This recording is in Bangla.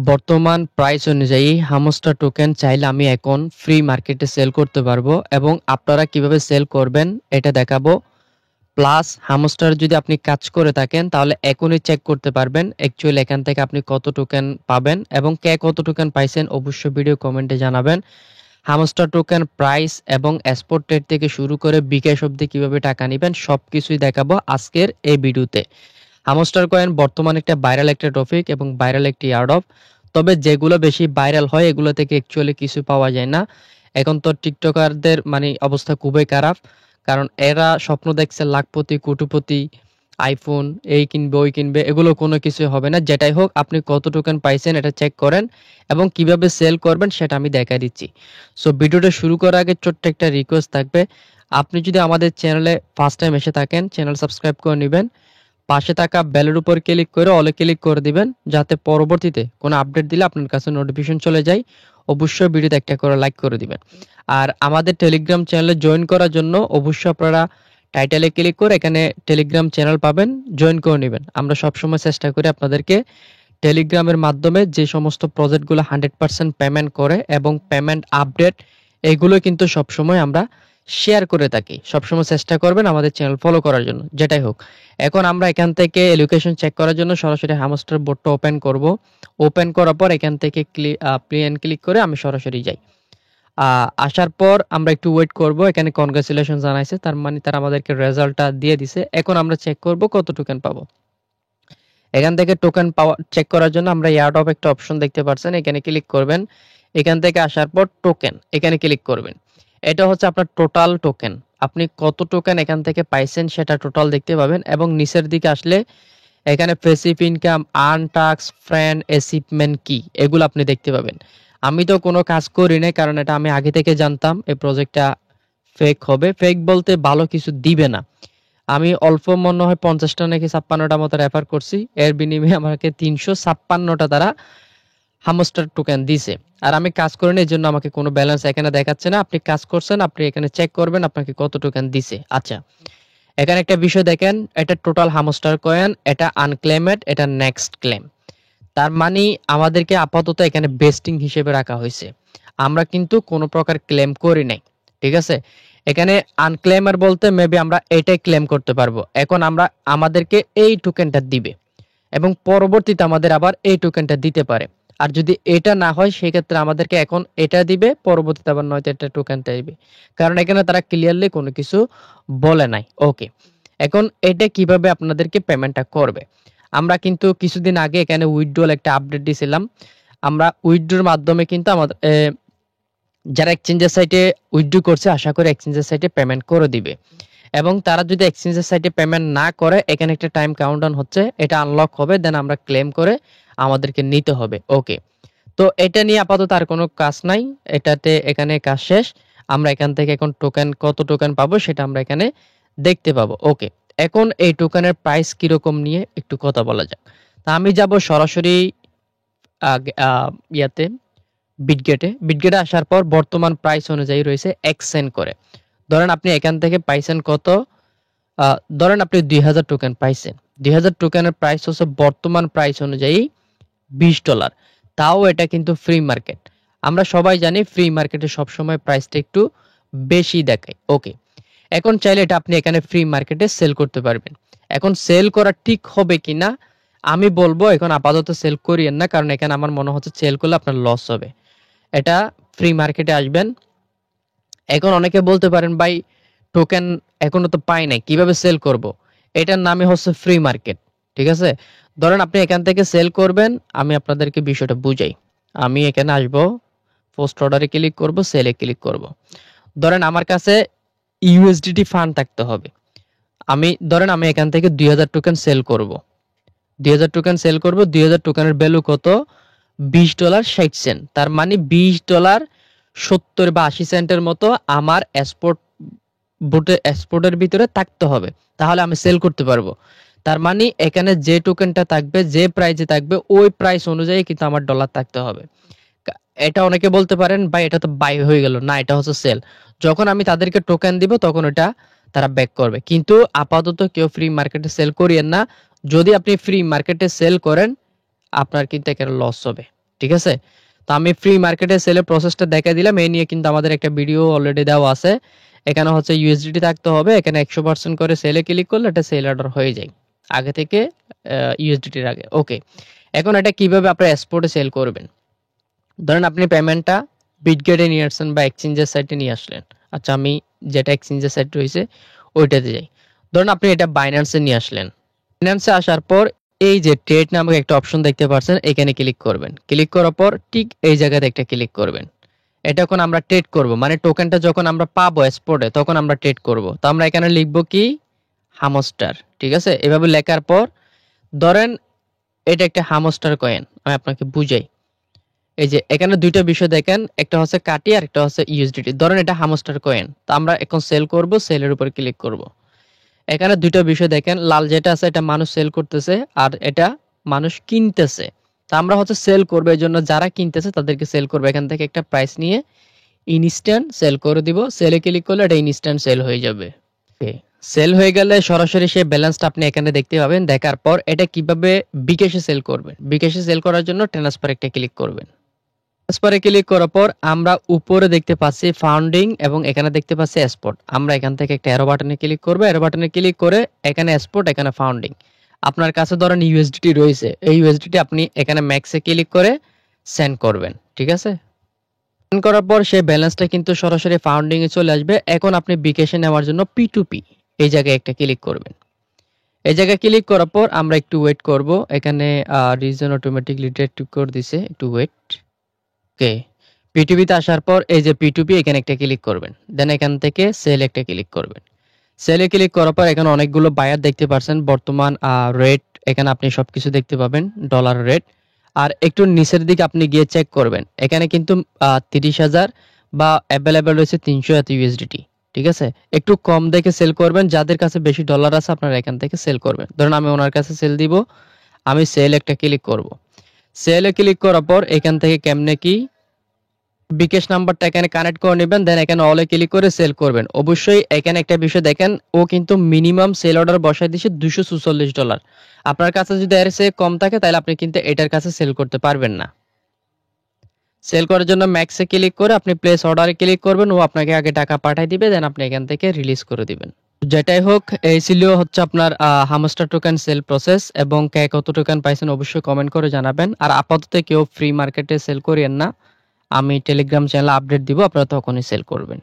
বর্তমান প্রাইস অনুযায়ী হামস্টার টোকেন চাইলে আমি এখন ফ্রি মার্কেটে সেল করতে পারবো এবং আপনারা কিভাবে সেল করবেন এটা দেখাবো। প্লাস হামস্টার যদি আপনি কাজ করে থাকেন তাহলে এখনই চেক করতে পারবেন অ্যাকচুয়ালি এখান থেকে আপনি কত টোকেন পাবেন এবং কে কত টোকেন পাইছেন অবশ্যই ভিডিও কমেন্টে জানাবেন। হামস্টার টোকেন প্রাইস এবং এক্সপোর্ট রেট থেকে শুরু করে বিকাশ অবধি কিভাবে টাকা নেবেন সবকিছুই দেখাবো আজকের এই ভিডিওতে। হামস্টার কয়েন বর্তমানে একটা ভাইরাল একটা টপিক এবং ভাইরাল একটি এয়ারড্রপ। তবে যেগুলো বেশি ভাইরাল হয় এগুলো থেকে অ্যাকচুয়ালি কিছু পাওয়া যায় না। এখন তো টিকটকারদের মানে অবস্থা খুবই খারাপ, কারণ এরা স্বপ্ন দেখছে লাখপতি কোটিপতি, আইফোন এই কিনবে ওই কিনবে, এগুলো কোনো কিছু হবে না। যেটাই হোক আপনি কত টোকেন পাইছেন এটা চেক করেন এবং কিভাবে সেল করবেন সেটা আমি দেখাই দিচ্ছি। সো ভিডিওটা শুরু করার আগে ছোট্ট একটা রিকোয়েস্ট থাকবে, আপনি যদি আমাদের চ্যানেলে ফার্স্ট টাইম এসে থাকেন চ্যানেল সাবস্ক্রাইব করে নেবেন, পাশে থাকা বেলের উপর ক্লিক করে অলে ক্লিক করে দিবেন যাতে পরবর্তীতে কোনো আপডেট দিলে আপনার কাছে নোটিফিকেশন চলে যায়। অবশ্যই ভিডিওতে একটা করে লাইক করে দিবেন। আর আমাদের টেলিগ্রাম চ্যানেলে জয়েন করার জন্য অবশ্যই আপনারা টাইটেলে ক্লিক করে এখানে টেলিগ্রাম চ্যানেল পাবেন, জয়েন করে নেবেন। আমরা সবসময় চেষ্টা করি আপনাদেরকে টেলিগ্রামের মাধ্যমে যে সমস্ত প্রজেক্টগুলো 100% পেমেন্ট করে এবং পেমেন্ট আপডেট এগুলো কিন্তু সবসময় আমরা শেয়ার করে থাকি। সবসময় চেষ্টা করবেন আমাদের চ্যানেল ফলো করার জন্য। যেটাই হোক, এখন আমরা এখান থেকে লোকেশন চেক করার জন্য সরাসরি হামস্টার বোর্ডটা ওপেন করব। ওপেন করার পর এখান থেকে প্লেন ক্লিক করে আমি সরাসরি যাই। আসার পর আমরা একটু ওয়েট করব। এখানে কনগ্রাচুলেশন জানাইছে, তার মানে তারা আমাদেরকে রেজাল্টটা দিয়ে দিছে। এখন আমরা চেক করব কত টোকেন পাবো। এখান থেকে টোকেন পাওয়া চেক করার জন্য আমরা এয়ারড্রপ একটা অপশন দেখতে পাচ্ছেন, এখানে ক্লিক করবেন। এখান থেকে আসার পর টোকেন এখানে ক্লিক করবেন। এটা হচ্ছে আপনার টোটাল টোকেন, আপনি কত টোকেন এখান থেকে পাইছেন সেটা টোটাল দেখতে পাবেন। এবং নিচের দিকে আসলে এখানে passive income, earn task, friend, achievement কি এগুলো আপনি দেখতে পাবেন। আমি তো কোনো কাজ করি নাই, কারণ এটা আমি আগে থেকে জানতাম এই প্রজেক্টটা ফেক হবে। ফেক বলতে ভালো কিছু দিবে না। আমি অল্প মনে হয় 50টা নাকি 56টা মতো রেফার করছি, এর বিনিময়ে আমাকে 356টা তারা হামস্টার টোকেন দিছে। আর আমি কাজ করিনি, এই জন্য আমাকে কোনো ব্যালেন্স এখানে দেখাচ্ছে না। আপনি কাজ করছেন, আপনি এখানে চেক করবেন আপনাকে কত টোকেন দিছে। আচ্ছা, এখানে একটা বিষয় দেখেন, এটা টোটাল হামস্টার কয়েন, এটা আনক্লেমেড, এটা নেক্সট ক্লেম। তার মানে আমাদেরকে আপাতত এখানে বেস্টিং হিসেবে রাখা হয়েছে, আমরা কিন্তু কোনো প্রকার ক্লেম করি নাই। ঠিক আছে, এখানে আনক্লেমার বলতে মেবি আমরা এটাই ক্লেম করতে পারবো। এখন আমরা আমাদেরকে এই টোকেনটা দিবে এবং পরবর্তীতে আমাদের আবার এই টোকেনটা দিতে পারে। আর যদি এটা না হয় সেক্ষেত্রে আমাদেরকে এখন এটা দিবে, পরবর্তীতে আবার নয়তো এটা টোকেনটা দিবে, কারণ এখানে তারা ক্লিয়ারলি কোনো কিছু বলে নাই। ওকে, এখন এটা কিভাবে আপনাদেরকে পেমেন্টটা করবে। আমরা কিন্তু কিছুদিন আগে এখানে উইথড্রল একটা আপডেট দিয়েছিলাম। আমরা উইথড্রোর মাধ্যমে কিন্তু আমাদের যারা এক্সচেঞ্জের সাইটে উইথড্র করছে আশা করি এক্সচেঞ্জের সাইটে পেমেন্ট করে দিবে। এবং তারা যদি এক্সচেঞ্জের সাইটে পেমেন্ট না করে এখানে একটা টাইম কাউন্টডাউন হচ্ছে, এটা আনলক হবে, দেন আমরা ক্লেম করে আমাদেরকে নিতে হবে। ওকে, তো এটা নিয়ে আপাতত আর কোনো কাজ নাই, এটাতে এখানে কাজ শেষ। আমরা এখান থেকে এখন টোকেন কত টোকেন পাবো সেটা আমরা এখানে দেখতে পাবো। ওকে, এখন এই টোকেনের প্রাইস কিরকম নিয়ে একটু কথা বলা যাক। তা আমি যাব সরাসরি ইয়াতে বিটগেটে আসার পর বর্তমান প্রাইস অনুযায়ী রয়েছে এক্সচেঞ্জ করে। ধরেন আপনি এখান থেকে পাইছেন কত, ধরেন আপনি 2000 টোকেন পাইছেন। 2000 টোকেনের প্রাইস হচ্ছে বর্তমান প্রাইস অনুযায়ী $20। তাও এটা কিন্তু ফ্রি মার্কেট। আমরা সবাই জানি ফ্রি মার্কেটে সবসময় প্রাইসটা একটু বেশি দেখায়। ওকে, এখন চাইলে এটা আপনি এখানে ফ্রি মার্কেটে সেল করতে পারবেন। এখন সেল করা ঠিক হবে কিনা আমি বলবো, এখন আপাতত সেল করিয়েন না, কারণ এখানে আমার মনে হচ্ছে সেল করলে আপনার লস হবে। এটা ফ্রি মার্কেটে আসবেন। এখন অনেকে বলতে পারেন ভাই টোকেন এখনো তো পাই নাই, কিভাবে সেল করব। এটার নামই হচ্ছে ফ্রি মার্কেট। ঠিক আছে, ধরেন আপনি এখান থেকে সেল করবেন, আমি আপনাদেরকে বিষয়টা বুঝাই। আমি এখানে আসব, পোস্ট অর্ডারে ক্লিক করব, সেলে ক্লিক করব। ধরেন আমার কাছে ইউএসডিটি ফান্ড থাকতে হবে। ধরেন আমি এখান থেকে 2000 টোকেন সেল করব। 2000 টোকেন সেল করব, 2000 টোকেনের ভ্যালু কত, $20.60। তার মানে $20 70 বা 80 সেন্টের মতো আমার এক্সপোর্টের ভিতরে থাকতে হবে, তাহলে আমি সেল করতে পারবো। তার মানে এখানে যে টোকেনটা থাকবে, যে প্রাইসে থাকবে, ওই প্রাইস অনুযায়ী কিন্তু আমার ডলার থাকতে হবে। এটা অনেকে বলতে পারেন ভাই এটা তো বাই হয়ে গেল, না এটা হচ্ছে সেল। যখন আমি তাদেরকে টোকেন দিব তখন ওটা তারা ব্যাক করবে। কিন্তু আপাতত কেউ ফ্রি মার্কেটে সেল করিয়েন না। যদি আপনি ফ্রি মার্কেটে সেল করেন আপনার কিন্তু এখানে লস হবে। ঠিক আছে? তো আমি ফ্রি মার্কেটে সেলের প্রসেসটা দেখাই দিলাম। এই নিয়ে কিন্তু আমাদের একটা ভিডিও অলরেডি দেওয়া আছে। এখানে হচ্ছে ইউএসডিটি থাকতে হবে। এখানে 100% করে সেলে ক্লিক করলে এটা সেল অর্ডার হয়ে যায়। আগে থেকে ইউএসডিটির আগে। ওকে। এখন এটা কিভাবে আপনারা এক্সপোর্টে সেল করবেন? ধরেন আপনি পেমেন্টটা বিটগেটে নিয়ে আসছেন বা এক্সচেঞ্জের সাইটে নিয়ে আসলেন। আচ্ছা, আমি যেটা এক্সচেঞ্জের সাইট রয়েছে ওইটাতে যাই। ধরুন আপনি এটা বাইন্যান্সে নিয়ে আসলেন। বাইন্যান্সে আসার পর এই যে ট্রেড নামক একটা অপশন দেখতে পাচ্ছেন, এখানে ক্লিক করবেন। ক্লিক করার পর ঠিক এই জায়গাতে একটা ক্লিক করবেন। এটা এখন আমরা ট্রেড করব, মানে টোকেনটা যখন আমরা পাবো এক্সপোর্টে তখন আমরা ট্রেড করব। তো আমরা এখানে লিখব কি হামস্টার, ঠিক আছে? এভাবে লেখার পর ধরেন এটা একটা হামস্টার কয়েন, আমি আপনাকে বুঝাই। এই যে এখানে দুইটা বিষয় দেখেন, একটা হচ্ছে কাটি আর একটা হচ্ছে ইউএসডিটি। ধরেন এটা হামস্টার কয়েন, তো আমরা এখন সেল করব, সেলের উপর ক্লিক করব। এখানে দুইটা বিষয় দেখেন, লাল যেটা আছে এটা মানুষ সেল করতেছে আর এটা মানুষ কিনতেছে। তা আমরা হচ্ছে সেল করবো, এই জন্য যারা কিনতেছে তাদেরকে সেল করবো। এখান থেকে একটা প্রাইস নিয়ে ইনস্ট্যান্ট সেল করে দিব। সেলে ক্লিক করলে এটা ইনস্ট্যান্ট সেল হয়ে যাবে। সেল হয়ে গেলে সরাসরি সেই ব্যালেন্সটা আপনি এখানে দেখতে পাবেন। দেখার পর এটা কিভাবে বিকাশে সেল করবেন, বিকাশে সেল করার জন্য ট্রান্সফার একটা ক্লিক করবেন। ট্রান্সফারে ক্লিক করার পর আমরা উপরে দেখতে পাচ্ছি ফাউন্ডিং এবং এখানে দেখতে পাচ্ছি এক্সপোর্ট। আমরা এখান থেকে একটা অ্যারো বাটনে ক্লিক করব। অ্যারো বাটনে ক্লিক করে এখানে এক্সপোর্ট, এখানে ফাউন্ডিং। আপনার কাছে ধরেন ইউএসডিটি রয়েছে, এই ইউএসডিটি আপনি এখানে ম্যাক্সে ক্লিক করে সেন্ড করবেন, ঠিক আছে? সেন্ড করার পর সেই ব্যালেন্সটা কিন্তু সরাসরি ফাউন্ডিং এ চলে আসবে। এখন আপনি বিকাশে নেওয়ার জন্য P2P এই জায়গায় একটা ক্লিক করবেন। এই জায়গায় ক্লিক করার পর আমরা একটু ওয়েট করব। এখানে রিজন অটোমেটিকলি ডিটেক্ট করে দিছে, একটু ওয়েট। ওকে, পিটুপিতে আসার পর এই যে পিটুপি এখানে একটা ক্লিক করবেন। দেন এখান থেকে সেল একটা ক্লিক করবেন। সেলে ক্লিক করার পর এখানে অনেকগুলো বায়ার দেখতে পাচ্ছেন। বর্তমান রেট এখানে আপনি সবকিছু দেখতে পাবেন, ডলার রেট। আর একটু নিচের দিকে আপনি গিয়ে চেক করবেন। এখানে কিন্তু 30,000 বা অ্যাভেলেবেল রয়েছে 300 ইউএসডিটি, ঠিক আছে? একটু কম দেখে সেল করবেন। যাদের কাছে বেশি ডলার আছে আপনারা এখান থেকে সেল করবেন। ধরুন আমি ওনার কাছে সেল দিব, আমি সেল একটা ক্লিক করব। সেলে ক্লিক করার পর এখান থেকে কেমনে কি বিকাশ নাম্বারটা এখানে কানেক্ট করে নেবেন। দেন এখানে অলে ক্লিক করে সেল করবেন। অবশ্যই এখানে একটা বিষয় দেখেন, ও কিন্তু মিনিমাম সেল অর্ডার বসায় দিছে $244। আপনার কাছে যদি এর চেয়ে কম থাকে তাহলে আপনি কিন্তু এটার কাছে সেল করতে পারবেন না। সেল করার জন্য ম্যাক্সে ক্লিক করে আপনি প্লেস অর্ডারে ক্লিক করবেন, ও আপনাকে আগে টাকা পাঠিয়ে দিবে, দেন আপনি এখান থেকে রিলিজ করে দিবেন। যেটাই হোক, এই ছিল হচ্ছে আপনার হামস্টার টোকেন সেল প্রসেস। এবং কে কত টোকেন পাইছেন অবশ্যই কমেন্ট করে জানাবেন। আর আপাতত কেউ ফ্রি মার্কেটে সেল করিয়েন না, আমি টেলিগ্রাম চ্যানেলে আপডেট দিব, আপনারা তখনই সেল করবেন।